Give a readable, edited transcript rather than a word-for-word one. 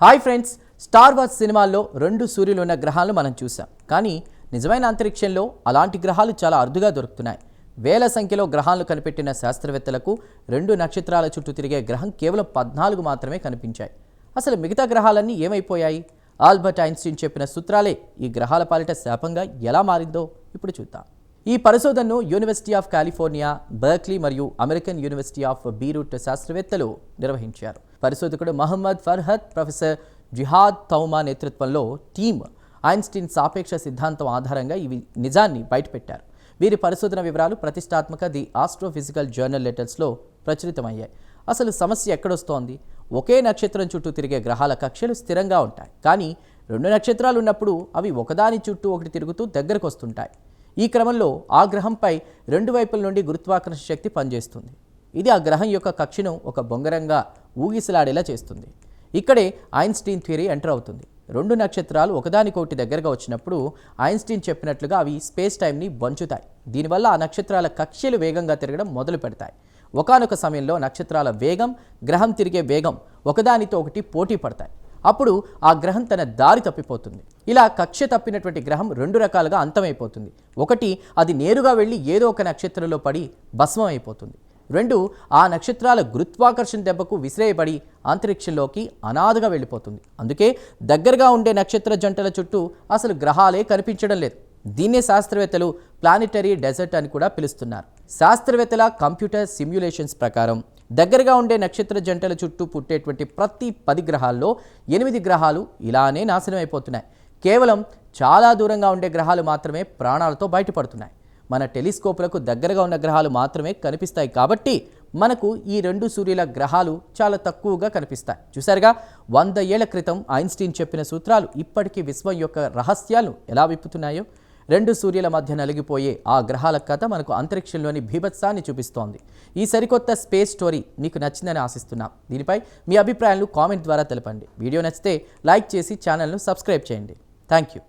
Hi friends, star wars సినిమాల్లో 2 సూర్యులు ఉన్న గ్రహాలను మనం చూసాం. కానీ నిజమైన అంతరిక్షంలో అలాంటి గ్రహాలు చాలా అరుదుగా దొరుకుతున్నాయి. వేల సంఖ్యలో గ్రహాలను కనిపెట్టిన శాస్త్రవేత్తలకు 2 నక్షత్రాల చుట్టూ తిరిగే గ్రహం కేవలం 14 మాత్రమే కనిపించాయి. అసలు మిగతా గ్రహాలన్నీ ఏమైపోయాయి? ఆల్బర్ట్ ఐన్స్టీన్ చెప్పిన సూత్రాలే ఈ గ్రహాల పాలిట శాపంగా ఎలా మారిందో ఇప్పుడు చూద్దాం. ఈ పరిశోధనను యూనివర్సిటీ ఆఫ్ కాలిఫోర్నియా, బర్క్లీ మరియు అమెరికన్ యూనివర్సిటీ ఆఫ్ బీరూట్ శాస్త్రవేత్తలు నిర్వహించారు. పరిశోధకుడు మహమ్మద్ ఫర్హద్, ప్రొఫెసర్ జిహాద్ తౌమా నేతృత్వంలో టీమ్ ఐన్స్టీన్ సాపేక్ష సిద్ధాంతం ఆధారంగా ఈ నిజాన్ని బయటపెట్టారు. వీరి పరిశోధన వివరాలు ప్రతిష్టాత్మక ది ఆస్ట్రోఫిజికల్ జర్నల్ లెటర్స్లో ప్రచురితమయ్యాయి. అసలు సమస్య ఎక్కడొస్తోంది? ఒకే నక్షత్రం చుట్టూ తిరిగే గ్రహాల కక్షలు స్థిరంగా ఉంటాయి. కానీ 2 నక్షత్రాలు ఉన్నప్పుడు అవి ఒకదాని చుట్టూ ఒకటి తిరుగుతూ దగ్గరకు వస్తుంటాయి. ఈ క్రమంలో ఆ గ్రహంపై 2 వైపుల నుండి గురుత్వాకర్షణ శక్తి పనిచేస్తుంది. ఇది ఆ గ్రహం యొక్క కక్షను ఒక బొంగరంగా ఊగిసలాడేలా చేస్తుంది. ఇక్కడే ఐన్స్టీన్ థియరీ ఎంటర్ అవుతుంది. 2 నక్షత్రాలు ఒకదానికొకటి దగ్గరగా వచ్చినప్పుడు ఐన్స్టీన్ చెప్పినట్లుగా అవి స్పేస్ టైంని పంచుతాయి. దీనివల్ల ఆ నక్షత్రాల కక్షలు వేగంగా తిరగడం మొదలు పెడతాయి. ఒకానొక సమయంలో నక్షత్రాల వేగం, గ్రహం తిరిగే వేగం ఒకదానితో ఒకటి పోటీ పడతాయి. అప్పుడు ఆ గ్రహం తన దారి తప్పిపోతుంది. ఇలా కక్ష తప్పినటువంటి గ్రహం 2 రకాలుగా అంతమైపోతుంది. ఒకటి, అది నేరుగా వెళ్ళి ఏదో ఒక నక్షత్రంలో పడి భస్మం అయిపోతుంది. 2, ఆ నక్షత్రాల గురుత్వాకర్షణ దెబ్బకు విసిరేయబడి అంతరిక్షంలోకి అనాథగా వెళ్ళిపోతుంది. అందుకే దగ్గరగా ఉండే నక్షత్ర జంటల చుట్టూ అసలు గ్రహాలే కనిపించడం లేదు. దీన్నే శాస్త్రవేత్తలు ప్లానెటరీ డెజర్ట్ అని కూడా పిలుస్తున్నారు. శాస్త్రవేత్తల కంప్యూటర్ సిమ్యులేషన్స్ ప్రకారం దగ్గరగా ఉండే నక్షత్ర జంటల చుట్టూ పుట్టేటువంటి ప్రతి 10 గ్రహాల్లో 8 గ్రహాలు ఇలానే నాశనం అయిపోతున్నాయి. కేవలం చాలా దూరంగా ఉండే గ్రహాలు మాత్రమే ప్రాణాలతో బయటపడుతున్నాయి. మన టెలిస్కోపులకు దగ్గరగా ఉన్న గ్రహాలు మాత్రమే కనిపిస్తాయి. కాబట్టి మనకు ఈ 2 సూర్యుల గ్రహాలు చాలా తక్కువగా కనిపిస్తాయి. చూసారుగా, 100 ఏళ్ల క్రితం ఐన్స్టీన్ చెప్పిన సూత్రాలు ఇప్పటికీ విశ్వం యొక్క రహస్యాలు ఎలా విప్పుతున్నాయో. 2 సూర్యుల మధ్య నలిగిపోయే ఆ గ్రహాల కథ మనకు అంతరిక్షంలోని బీభత్సాన్ని చూపిస్తోంది. ఈ సరికొత్త స్పేస్ స్టోరీ మీకు నచ్చిందని ఆశిస్తున్నాం. దీనిపై మీ అభిప్రాయాలను కామెంట్ ద్వారా తెలపండి. వీడియో నచ్చితే లైక్ చేసి ఛానల్ను సబ్స్క్రైబ్ చేయండి. Thank you.